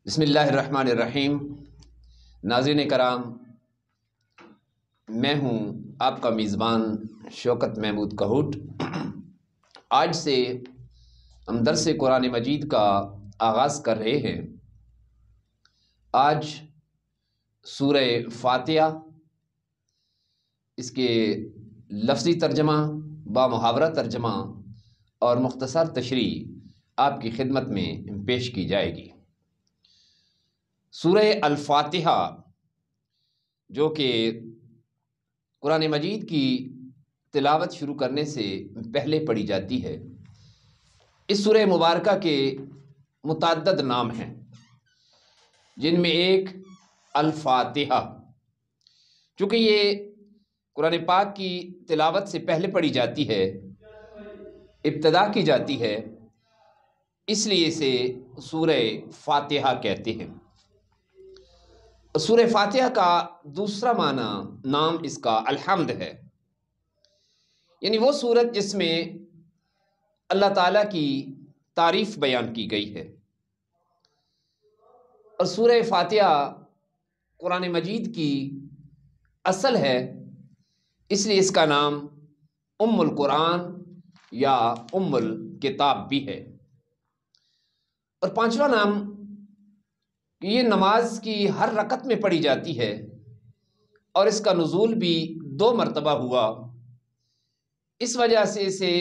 بسم اللہ الرحمن الرحیم۔ ناظرین کرام، میں ہوں آپ کا میزبان شوکت محمود کہوٹ۔ آج سے ہم درس قرآن مجید کا آغاز کر رہے ہیں۔ آج سورہ فاتحہ، اس کے لفظی ترجمہ با محاورہ ترجمہ اور مختصر تشریح آپ کی خدمت میں پیش کی جائے گی۔ سورہ الفاتحہ جو کہ قرآن مجید کی تلاوت شروع کرنے سے پہلے پڑھی جاتی ہے، اس سورہ مبارکہ کے متعدد نام ہیں، جن میں ایک الفاتحہ، چونکہ یہ قرآن پاک کی تلاوت سے پہلے پڑھی جاتی ہے، ابتدا کی جاتی ہے، اس لیے اسے سورہ فاتحہ کہتے ہیں۔ سورہ فاتحہ کا دوسرا معنی نام اس کا الحمد ہے، یعنی وہ سورت جس میں اللہ تعالیٰ کی تعریف بیان کی گئی ہے۔ اور سورہ فاتحہ قرآن مجید کی اصل ہے، اس لیے اس کا نام ام القرآن یا ام الکتاب بھی ہے۔ اور پانچواں نام، یہ نماز کی ہر رکعت میں پڑھی جاتی ہے، اور اس کا نزول بھی 2 مرتبہ ہوا، اس وجہ سے اسے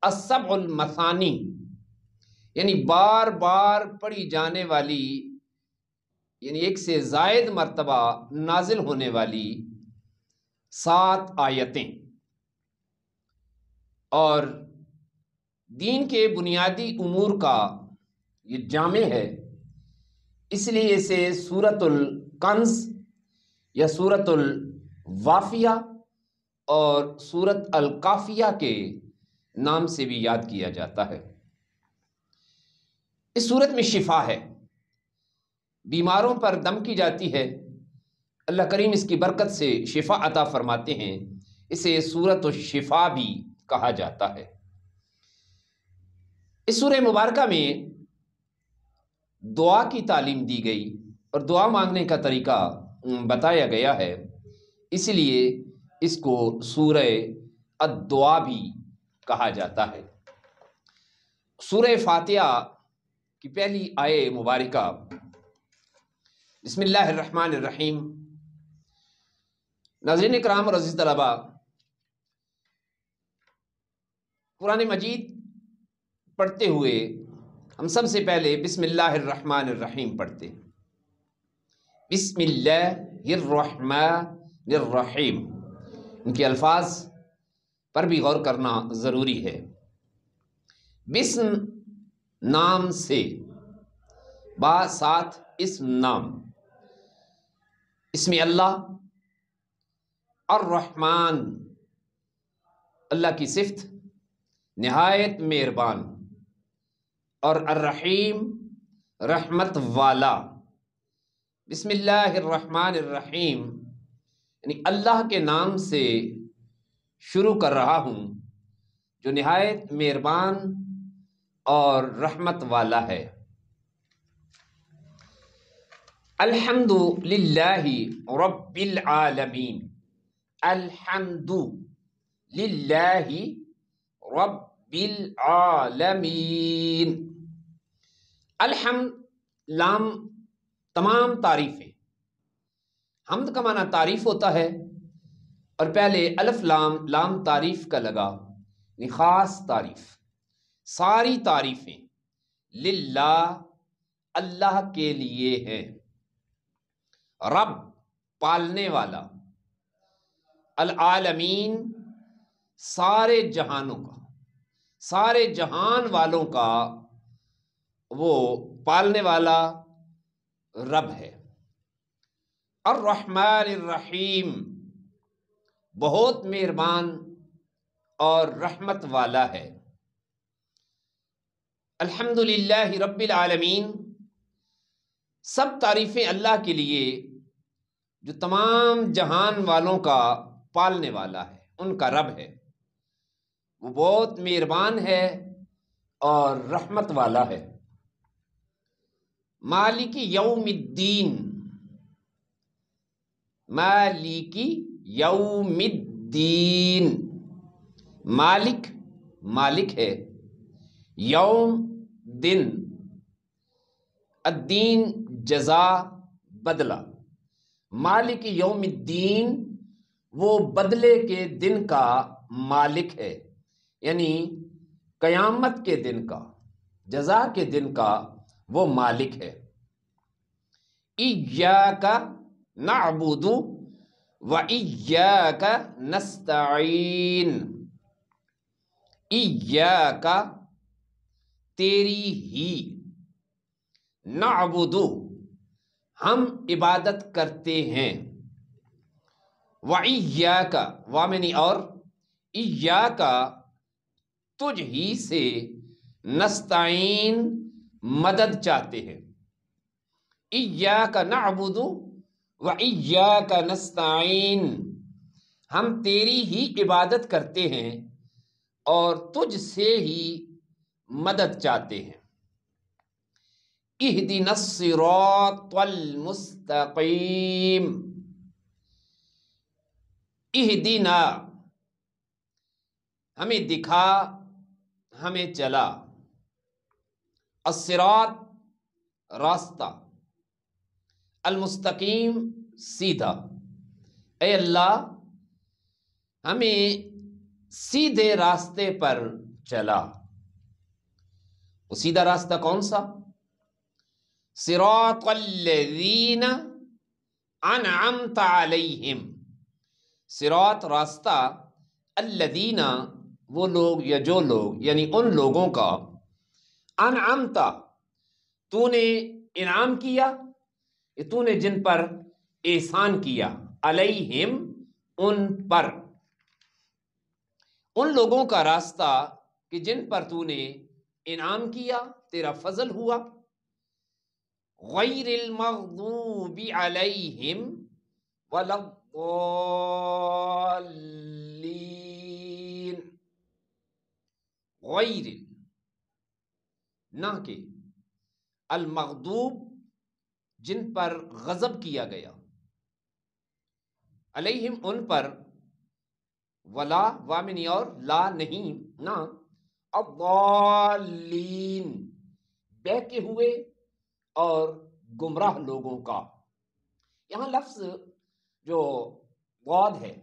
السبع المثانی، یعنی بار بار پڑھی جانے والی، یعنی ایک سے زائد مرتبہ نازل ہونے والی 7 آیتیں، اور دین کے بنیادی امور کا یہ جامع ہے، اس لیے اسے سورۃ الکنز یا سورۃ الوافیہ اور سورۃ الکافیہ کے نام سے بھی یاد کیا جاتا ہے۔ اس سورت میں شفا ہے، بیماروں پر دم کی جاتی ہے، اللہ کریم اس کی برکت سے شفا عطا فرماتے ہیں، اسے سورۃ الشفا بھی کہا جاتا ہے۔ اس سورہ مبارکہ میں دعا کی تعلیم دی گئی اور دعا مانگنے کا طریقہ بتایا گیا ہے، اس لیے اس کو سورہ الدعا بھی کہا جاتا ہے۔ سورہ فاتحہ کی پہلی آیہ مبارکہ، بسم اللہ الرحمن الرحیم۔ ناظرین کرام اور عزیز طلبہ، قرآن مجید پڑھتے ہوئے ہم سب سے پہلے بسم اللہ الرحمن الرحیم پڑھتے ہیں۔ بسم اللہ الرحمن الرحیم، ان کے الفاظ پر بھی غور کرنا ضروری ہے۔ بسم نام سے، با ساتھ اسم نام، اسم اللہ، الرحمن اللہ کی صفت، نہایت مہربان، اور الرحیم رحمت والا۔ بسم اللہ الرحمن الرحیم، یعنی اللہ کے نام سے شروع کر رہا ہوں جو نہایت مہربان اور رحمت والا ہے۔ الحمد للہ رب العالمین، الحمد للہ رب العالمین۔ الحمد، لام تمام تعریفیں، حمد کا معنی تعریف ہوتا ہے، اور پہلے الف لام، لام تعریف کا لگا، یعنی خاص تعریف، ساری تعریفیں للہ اللہ کے لیے ہیں۔ رب پالنے والا، العالمین سارے جہانوں کا، سارے جہان والوں کا وہ پالنے والا رب ہے۔ الرحمن الرحیم، بہت مہربان اور رحمت والا ہے۔ الحمد للہ رب العالمین، سب تعریفیں اللہ کے لیے جو تمام جہان والوں کا پالنے والا ہے، ان کا رب ہے، وہ بہت مہربان ہے اور رحمت والا ہے۔ مالک یوم الدین، مالک یوم الدین، مالک مالک ہے، یوم دن، الدین جزا بدلہ، مالک یوم الدین وہ بدلے کے دن کا مالک ہے، یعنی قیامت کے دن کا، جزا کے دن کا وہ مالک ہے۔ ایاک نعبد و ایاک نستعین، ایاک تیری ہی، نعبد ہم عبادت کرتے ہیں، و ایاک وامنی اور، ایاک تجھ ہی سے، نستعین مدد چاہتے ہیں، ایاک نعبد و ایاک نستعین ہم تیری ہی عبادت کرتے ہیں اور تجھ سے ہی مدد چاہتے ہیں۔ اہدنا الصراط المستقیم، اہدنا ہمیں دکھا، ہمیں چلا، الصراط راستہ، المستقیم سیدھا، اے اللہ ہمیں سیدھے راستے پر چلا۔ وہ سیدھا راستہ کون سا؟ صراط الذین انعمت علیہم، صراط راستہ، الذین وہ لوگ یا جو لوگ، یعنی ان لوگوں کا، انعمت تو نے انعام کیا، تو نے جن پر احسان کیا، علیہم ان پر، ان لوگوں کا راستہ کہ جن پر تو نے انعام کیا، تیرا فضل ہوا، غیر المغضوب علیہم ولا الضالین، غیر نہ کہ، المغضوب جن پر غضب کیا گیا، علیہم ان پر، ولا وامنی اور، لا نہیں نہ، الضالین بہکے ہوئے اور گمراہ لوگوں کا۔ یہاں لفظ جو ضاد ہے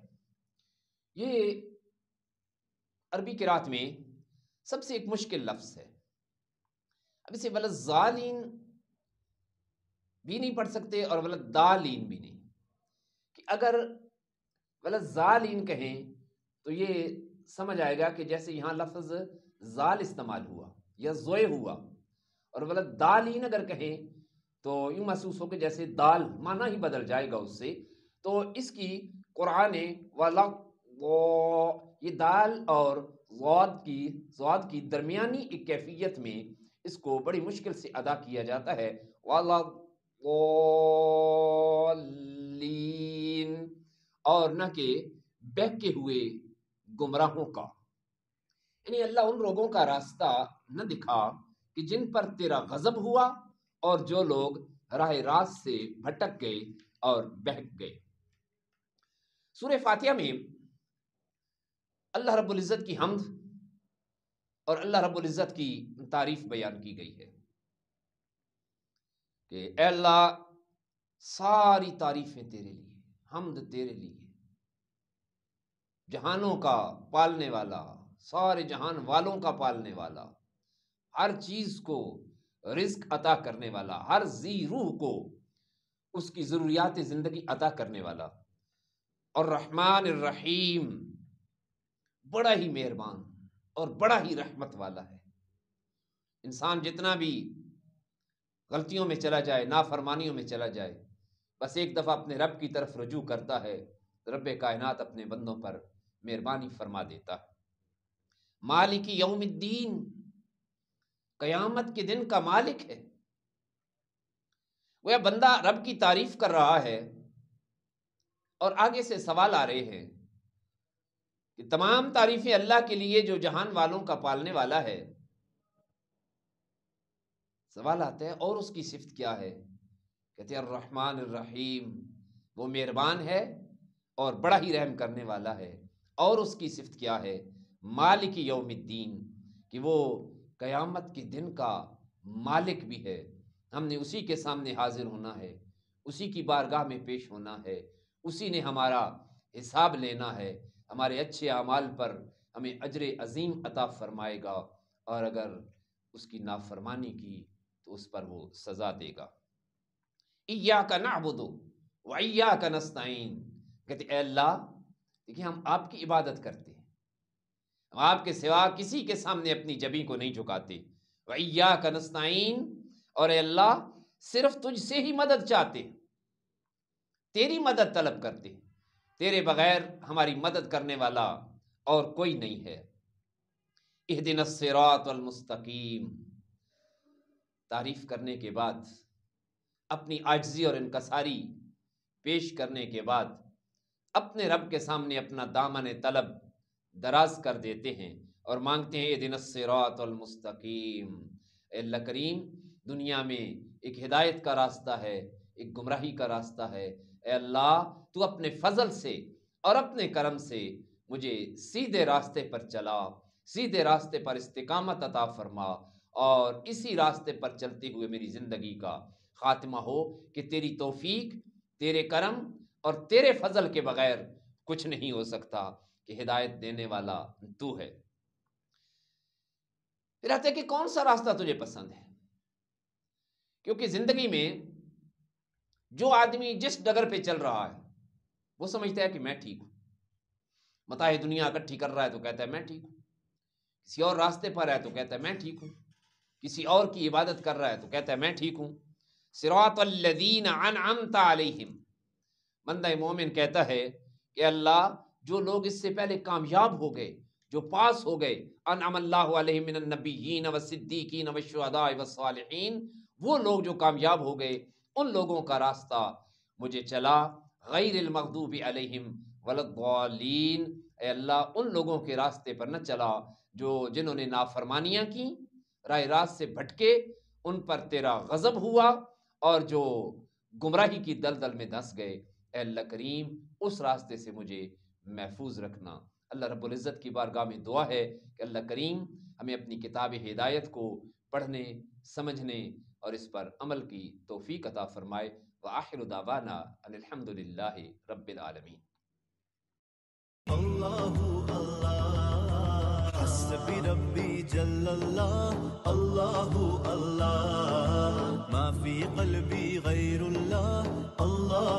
یہ عربی قرات میں سب سے ایک مشکل لفظ ہے۔ اب اسے ولضالین بھی نہیں پڑھ سکتے اور ولضالین بھی نہیں، کہ اگر ولضالین کہیں تو یہ سمجھ آئے گا کہ جیسے یہاں لفظ زال استعمال ہوا یا زوئے ہوا، اور ولضالین اگر کہیں تو یوں محسوس ہو کہ جیسے دال معنی ہی بدل جائے گا اس سے، تو اس کی قرآن یہ دال اور ضاد کی درمیانی ایک کیفیت میں اس کو بڑی مشکل سے ادا کیا جاتا ہے، وَلَضَّالِّينَ، اور نہ کہ بہکے ہوئے گمراہوں کا، یعنی اللہ ان لوگوں کا راستہ نہ دکھا کہ جن پر تیرا غضب ہوا اور جو لوگ راہ راست سے بھٹک گئے اور بہک گئے۔ سورہ فاتحہ میں اللہ رب العزت کی حمد اور اللہ رب العزت کی تعریف بیان کی گئی ہے کہ اے اللہ ساری تعریفیں تیرے لیے، حمد تیرے لیے، جہانوں کا پالنے والا، سارے جہان والوں کا پالنے والا، ہر چیز کو رزق عطا کرنے والا، ہر ذی روح کو اس کی ضروریات زندگی عطا کرنے والا، اور الرحمن الرحیم بڑا ہی مہربان اور بڑا ہی رحمت والا ہے۔ انسان جتنا بھی غلطیوں میں چلا جائے، نافرمانیوں میں چلا جائے، بس ایک دفعہ اپنے رب کی طرف رجوع کرتا ہے، رب کائنات اپنے بندوں پر مہربانی فرما دیتا ہے۔ مالک یوم الدین، قیامت کے دن کا مالک ہے۔ وہ بندہ رب کی تعریف کر رہا ہے اور آگے سے سوال آ رہے ہیں کہ تمام تعریفیں اللہ کے لیے جو جہان والوں کا پالنے والا ہے، سوال آتا ہے اور اس کی صفت کیا ہے؟ کہتے ہیں الرحمن الرحیم، وہ مہربان ہے اور بڑا ہی رحم کرنے والا ہے۔ اور اس کی صفت کیا ہے؟ مالک یوم الدین، کہ وہ قیامت کے دن کا مالک بھی ہے۔ ہم نے اسی کے سامنے حاضر ہونا ہے، اسی کی بارگاہ میں پیش ہونا ہے، اسی نے ہمارا حساب لینا ہے۔ ہمارے اچھے اعمال پر ہمیں اجر عظیم عطا فرمائے گا، اور اگر اس کی نافرمانی کی تو اس پر وہ سزا دے گا۔ ایاک نعبد و ایاک نستعین، کہتے اے اللہ دیکھیں ہم آپ کی عبادت کرتے ہیں، ہم آپ کے سوا کسی کے سامنے اپنی جبیں کو نہیں جھکاتے۔ و ایاک نستعین، اور اے اللہ صرف تجھ سے ہی مدد چاہتے ہیں، تیری مدد طلب کرتے ہیں، تیرے بغیر ہماری مدد کرنے والا اور کوئی نہیں ہے۔ اہدنا الصراط المستقیم، تعریف کرنے کے بعد، اپنی عاجزی اور انکساری پیش کرنے کے بعد، اپنے رب کے سامنے اپنا دامن طلب دراز کر دیتے ہیں اور مانگتے ہیں اہدنا الصراط المستقیم۔ اے اللہ کریم، دنیا میں ایک ہدایت کا راستہ ہے، ایک گمراہی کا راستہ ہے، اے اللہ تو اپنے فضل سے اور اپنے کرم سے مجھے سیدھے راستے پر چلا، سیدھے راستے پر استقامت عطا فرما، اور اسی راستے پر چلتے ہوئے میری زندگی کا خاتمہ ہو کہ تیری توفیق، تیرے کرم اور تیرے فضل کے بغیر کچھ نہیں ہو سکتا، کہ ہدایت دینے والا تو ہے۔ پھر آتا ہے کہ کون سا راستہ تجھے پسند ہے، کیونکہ زندگی میں جو آدمی جس ڈگر پہ چل رہا ہے وہ سمجھتا ہے کہ میں ٹھیک ہوں، متاع دنیا اکٹھی کر رہا ہے تو کہتا ہے میں ٹھیک ہوں، کسی اور راستے پر ہے تو کہتا ہے میں ٹھیک ہوں، کسی اور کی عبادت کر رہا ہے تو کہتا ہے میں ٹھیک ہوں۔ صراط الذین انعمت علیہم، بندہ مومن کہتا ہے کہ اللہ جو لوگ اس سے پہلے کامیاب ہو گئے، جو پاس ہو گئے، انعم اللہ علیہم من النبیین والصدیقین والشہداء والصالحین، وہ لوگ جو کامیاب ہو گئے ان لوگوں کا راستہ مجھے چلا، غیر المغضوب علیہم ولا الضالین، اے اللہ ان لوگوں کے راستے پر نہ چلا جنہوں نے نافرمانیاں کی، راہ راست سے بھٹکے، ان پر تیرا غضب ہوا اور جو گمراہی کی دلدل میں دھنس گئے۔ اے اللہ کریم اس راستے سے مجھے محفوظ رکھنا۔ اللہ رب العزت کی بارگاہ میں دعا ہے کہ اللہ کریم ہمیں اپنی کتاب ہدایت کو پڑھنے، سمجھنے اور اس پر عمل کی توفیق عطا فرمائے۔ وآخر دعوانا ان الحمد للہ رب العالمین۔ اللہ اللہ حسبی ربی جل اللہ، اللہ اللہ ما فی قلبی غیر اللہ، اللہ